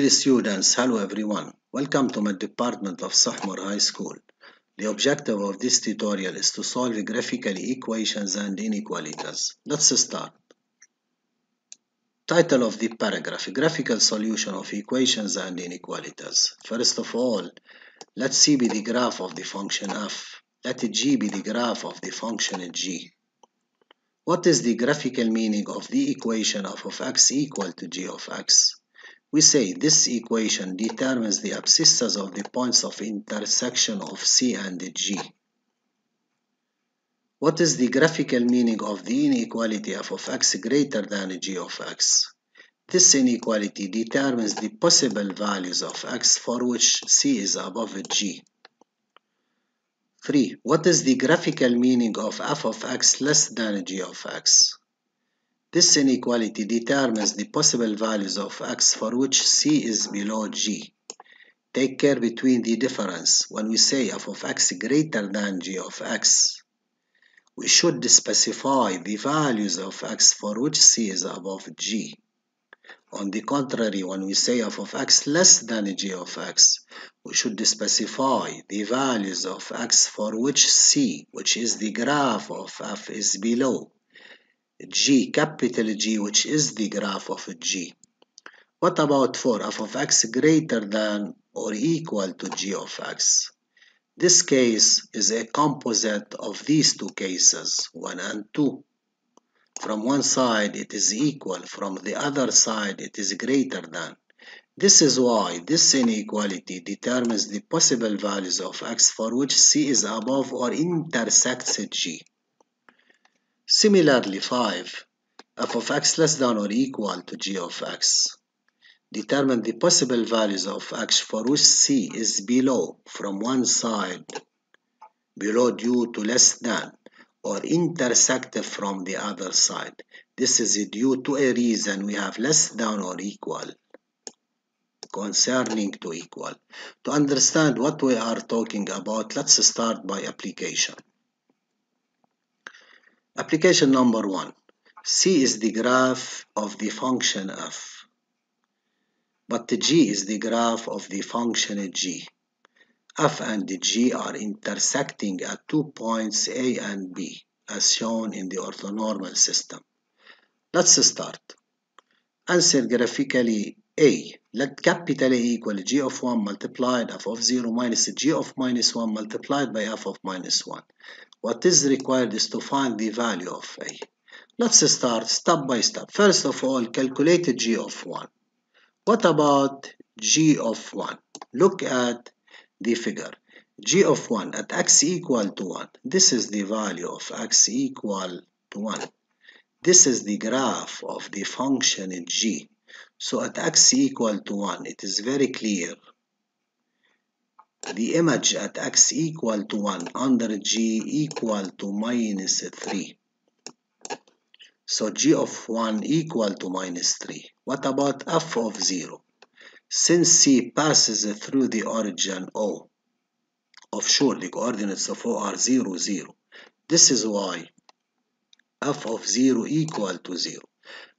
Dear students, hello everyone. Welcome to my department of Sophomore High School. The objective of this tutorial is to solve graphical equations and inequalities. Let's start. Title of the paragraph: Graphical solution of equations and inequalities. First of all, let C be the graph of the function f. Let G be the graph of the function g. What is the graphical meaning of the equation f of x equal to g of x? We say this equation determines the abscissas of the points of intersection of C and G. What is the graphical meaning of the inequality f of x greater than g of x? This inequality determines the possible values of x for which C is above G. 3. What is the graphical meaning of f of x less than g of x? This inequality determines the possible values of x for which C is below G. Take care between the difference. When we say f of x greater than g of x, we should specify the values of x for which C is above G. On the contrary, when we say f of x less than g of x, we should specify the values of x for which C, which is the graph of f, is below G, capital G, which is the graph of G. What about for f of x greater than or equal to g of x? This case is a composite of these two cases, 1 and 2. From one side it is equal, from the other side it is greater than. This is why this inequality determines the possible values of x for which C is above or intersects G. Similarly, 5. F of x less than or equal to g of x. Determine the possible values of x for which C is below, from one side, below due to less than, or intersect from the other side. This is due to a reason we have less than or equal concerning to equal. To understand what we are talking about, let's start by application. Application number 1. C is the graph of the function f, but G is the graph of the function g. F and G are intersecting at 2 points A and B, as shown in the orthonormal system. Let's start. Answer graphically A. Let capital A equal g of 1 multiplied f of 0 minus g of minus 1 multiplied by f of minus 1. What is required is to find the value of A. Let's start step by step. First of all, calculate g of 1. What about g of 1? Look at the figure. G of 1 at x equal to 1. This is the value of x equal to 1. This is the graph of the function g. So at x equal to 1, it is very clear. The image at x equal to 1 under g equal to minus 3. So g of 1 equal to minus 3. What about f of 0? Since C passes through the origin O, of sure the coordinates of O are 0, 0. This is why f of 0 equal to 0.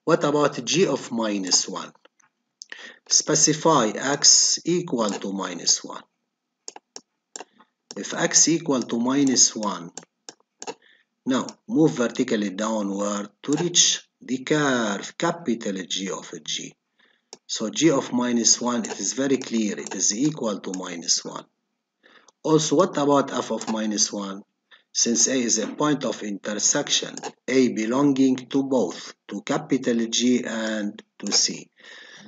What about g of minus 1? Specify x equal to minus 1. If x equal to minus 1, now move vertically downward to reach the curve capital G of G. So g of minus 1, it is very clear, it is equal to minus 1. Also, what about f of minus 1? Since A is a point of intersection, A belonging to both, to capital G and to C.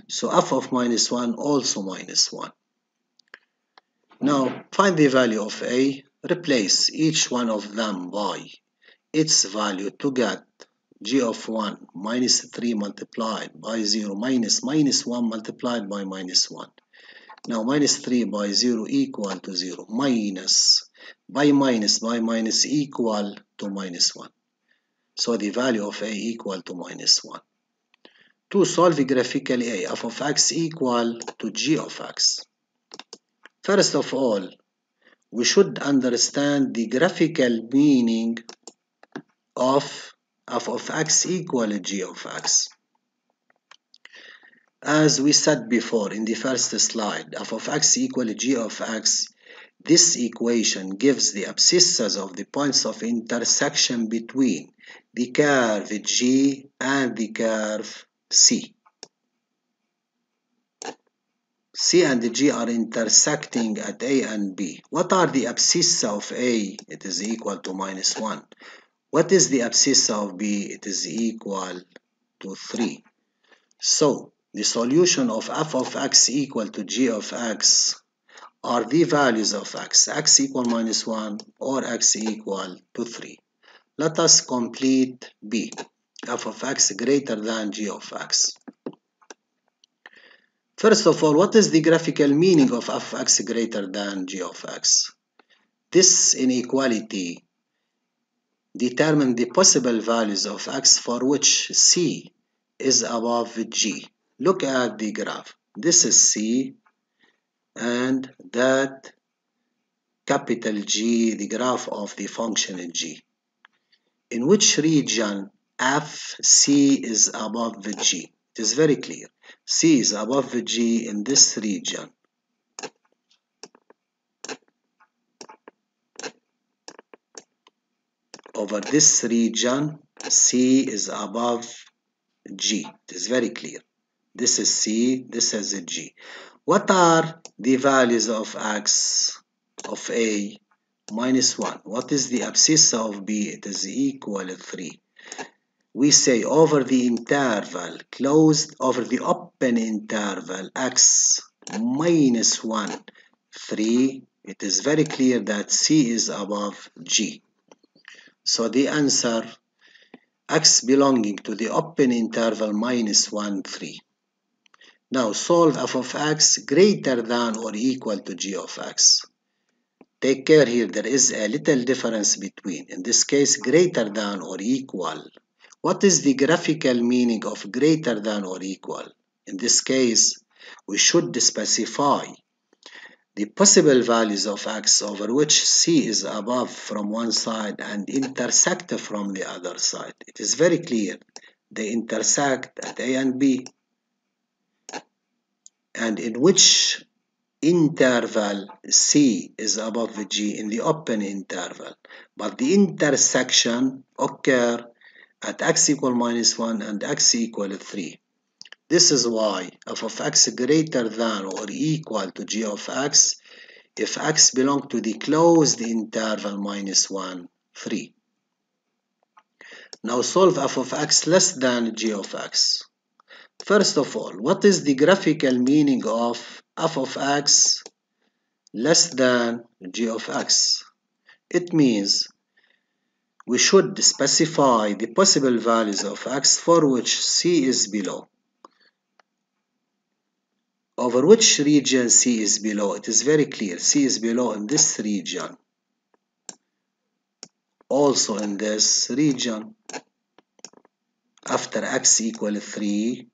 So f of minus 1 also minus 1. Now, find the value of A, replace each one of them by its value to get g of 1 minus 3 multiplied by 0 minus 1 multiplied by minus 1. Now minus 3 by 0 equal to 0, minus by minus equal to minus 1. So the value of A equal to minus 1. To solve graphically A, f of x equal to g of x. First of all, we should understand the graphical meaning of f of x equal to g of x. As we said before in the first slide, f of x equal g of x, this equation gives the abscissas of the points of intersection between the curve G and the curve C. C and G are intersecting at A and B. What are the abscissa of A? It is equal to -1. What is the abscissa of B? It is equal to 3. So, the solution of f of x equal to g of x are the values of x equal -1 or x equal to 3. Let us complete B, f of x greater than g of x. First of all, what is the graphical meaning of f of x greater than g of x? This inequality determines the possible values of x for which c is above g. Look at the graph. This is c and that capital G, the graph of the function g. In which region f c is above g? It is very clear. C is above G in this region. Over this region, C is above G. It is very clear. This is C, this is G. What are the values of X of A? -1. What is the abscissa of B? It is equal to 3. We say over the interval, closed over the open interval, x -1, 3, it is very clear that C is above G. So the answer, x belonging to the open interval -1, 3. Now solve f of x greater than or equal to g of x. Take care here, there is a little difference between, in this case, greater than or equal. What is the graphical meaning of greater than or equal? In this case, we should specify the possible values of x over which c is above from one side and intersect from the other side. It is very clear. They intersect at A and B. And in which interval C is above G? In the open interval. But the intersection occur at x equal -1 and x equal 3. This is why f of x greater than or equal to g of x if x belong to the closed interval -1, 3. Now solve f of x less than g of x. First of all, what is the graphical meaning of f of x less than g of x? It means we should specify the possible values of x for which c is below. Over which region C is below? It is very clear. C is below in this region. Also in this region. After x equal 3.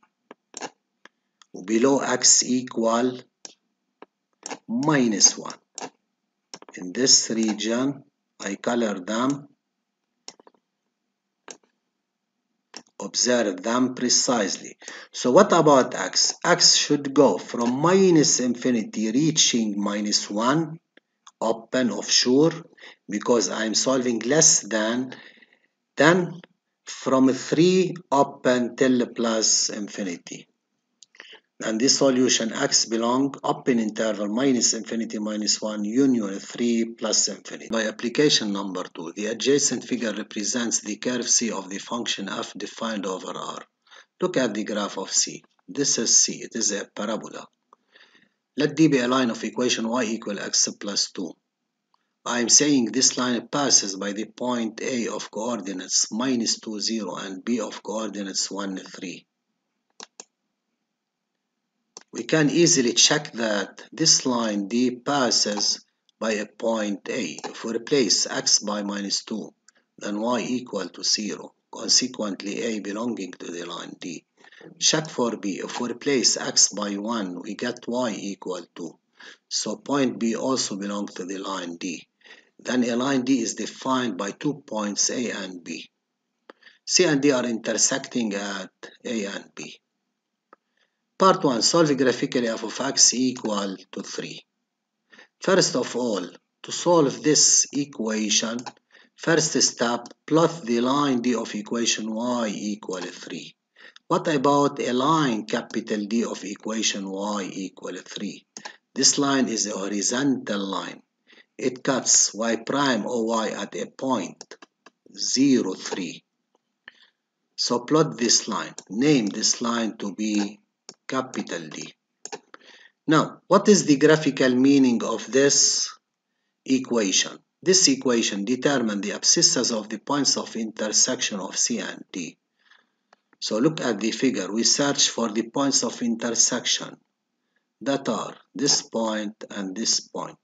Below x equal -1. In this region, I color them. Observe them precisely. So what about x? X should go from -infinity reaching -1, open offshore, because I'm solving less than, then from 3 open till plus infinity. And this solution x belong open interval -infinity -1 union 3 plus infinity. By application number 2, the adjacent figure represents the curve C of the function f defined over R. Look at the graph of C. This is C. It is a parabola. Let D be a line of equation y equal x plus 2. I am saying this line passes by the point A of coordinates -2, 0 and B of coordinates 1, 3. We can easily check that this line D passes by a point A. If we replace x by -2, then y equal to 0. Consequently, A belonging to the line D. Check for B. If we replace x by 1, we get y equal to. So point B also belongs to the line D. Then a line D is defined by 2 points A and B. C and D are intersecting at A and B. Part 1. Solve graphically f of x equal to 3. First of all, to solve this equation, first step, plot the line D of equation y equal 3. What about a line capital D of equation y equal 3? This line is a horizontal line. It cuts y prime or y at a point 0, 3. So plot this line. Name this line to be capital D. Now, what is the graphical meaning of this equation? This equation determines the abscissas of the points of intersection of C and D. So look at the figure. We search for the points of intersection that are this point and this point.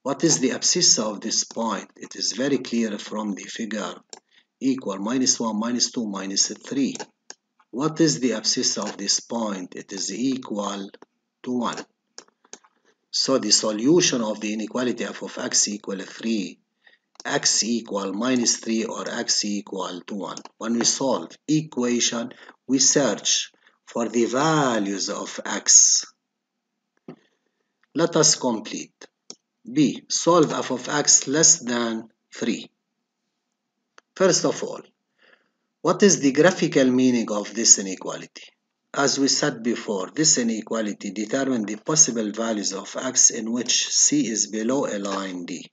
What is the abscissa of this point? It is very clear from the figure. Equal -1, -2, -3. What is the abscissa of this point? It is equal to 1. So the solution of the inequality f of x equal 3, x equal -3 or x equal to 1. When we solve equation, we search for the values of x. Let us complete. B. Solve f of x less than 3. First of all, what is the graphical meaning of this inequality? As we said before, this inequality determines the possible values of x in which C is below a line D.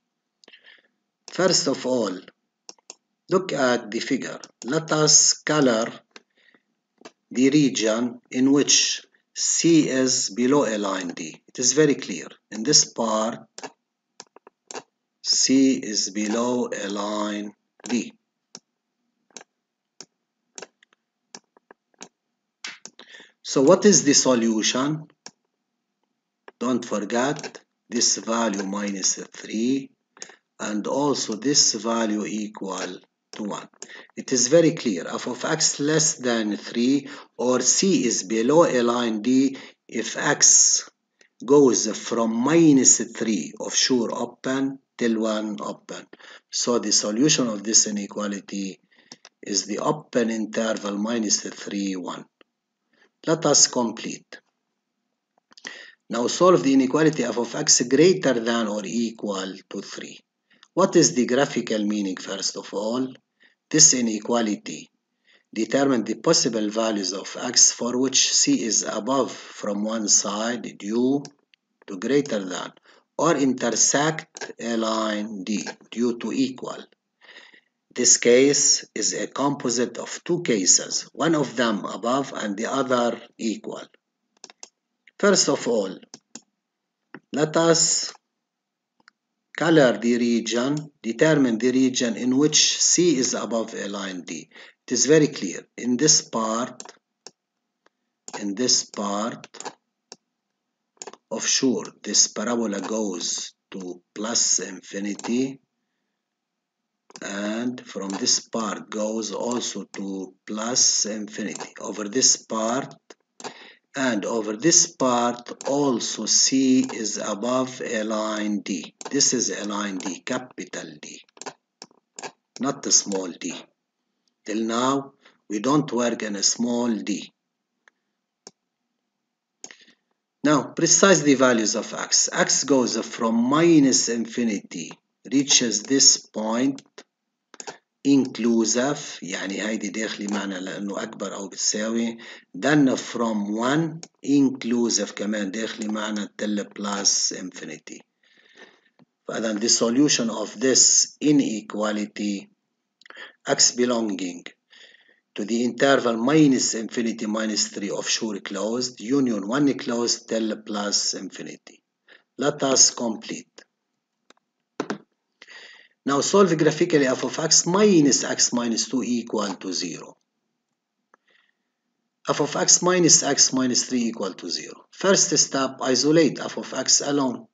First of all, look at the figure. Let us color the region in which C is below a line D. It is very clear. In this part, C is below a line D. So what is the solution? Don't forget this value -3 and also this value equal to 1. It is very clear. F of x less than 3 or C is below a line D if x goes from -3 of sure open till 1 open. So the solution of this inequality is the open interval -3, 1. Let us complete. Now solve the inequality f of x greater than or equal to 3. What is the graphical meaning first of all? This inequality determines the possible values of x for which C is above from one side due to greater than or intersect a line D due to equal. This case is a composite of two cases, one of them above and the other equal. First of all, let us color the region, determine the region in which C is above a line D. It is very clear. In this part, of sure, this parabola goes to plus infinity, and from this part goes also to plus infinity. Over this part, and over this part also C is above a line D. This is a line D, capital D, not the small d. Till now, we don't work in a small d. Now, precise the values of x. X goes from -infinity, reaches this point, inclusive يعني هيدي داخلي معنا لأنه أكبر أو بتساوي. Then from 1 inclusive كمان داخلي معنا till plus infinity. فإذا the solution of this inequality x belonging to the interval -infinity -3 of sure closed union 1 closed till plus infinity. Let us complete. Now solve graphically f of x minus x minus 2 equal to 0. F of x minus x minus 3 equal to 0. First step, isolate f of x alone.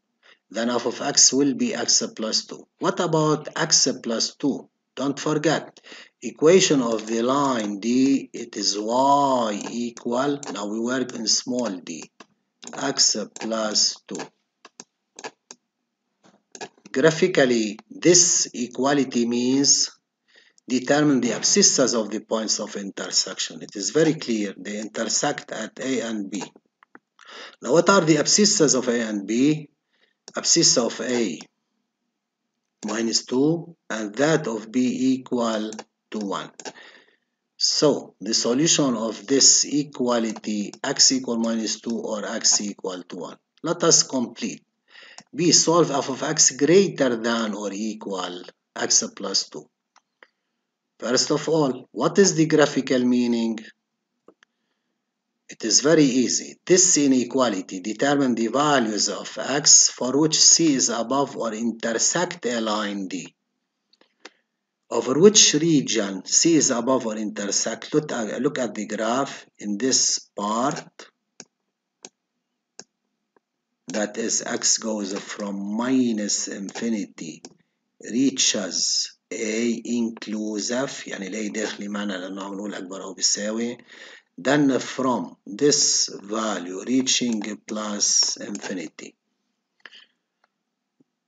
Then f of x will be x plus 2. What about x plus 2? Don't forget, equation of the line D, it is y equal, now we work in small d, x plus 2. Graphically, this equality means determine the abscissas of the points of intersection. It is very clear. They intersect at A and B. Now, what are the abscissas of A and B? Abscissa of A minus 2 and that of B equal to 1. So, the solution of this equality x equal minus 2 or x equal to 1. Let us complete. B, solve f of x greater than or equal x plus 2. First of all, what is the graphical meaning? It is very easy. This inequality determines the values of x for which C is above or intersect a line D. Over which region C is above or intersect? Look at the graph in this part. That is, x goes from minus infinity reaches A inclusive، يعني ال A داخلي معنا لأنه بنقول أكبر أو بيساوي. Then from this value reaching plus infinity.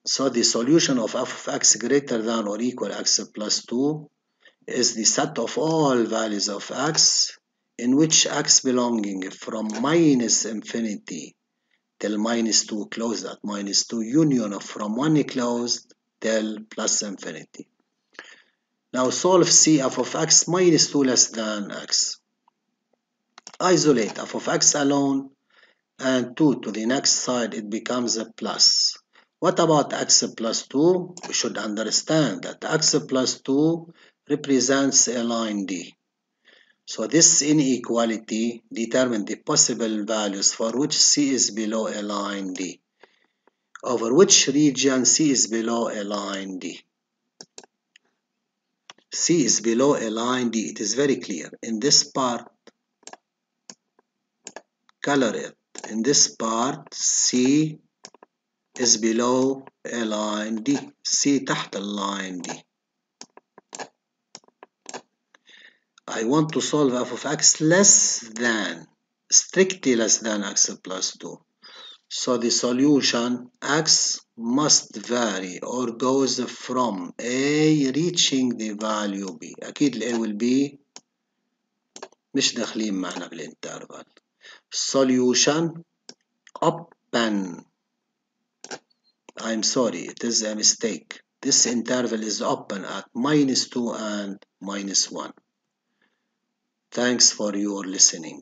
So the solution of f of x greater than or equal x plus 2 is the set of all values of x in which x belonging from minus infinity till minus 2 closed at minus 2 union from 1 closed till plus infinity. Now solve C f of x minus 2 less than x. Isolate f of x alone and 2 to the next side, it becomes a plus. What about x plus 2? We should understand that x plus 2 represents a line D. So this inequality determines the possible values for which C is below a line D. Over which region C is below a line D. C is below a line D. It is very clear. In this part, color it. In this part, C is below a line D. C تحت اللاين D. I want to solve f of x less than, strictly less than x plus 2. So the solution x must vary or goes from A reaching the value B. أكيد ال A will be مش داخلين معنا بالانترفال. Solution open. I'm sorry, it is a mistake. This interval is open at minus 2 and minus 1. Thanks for your listening.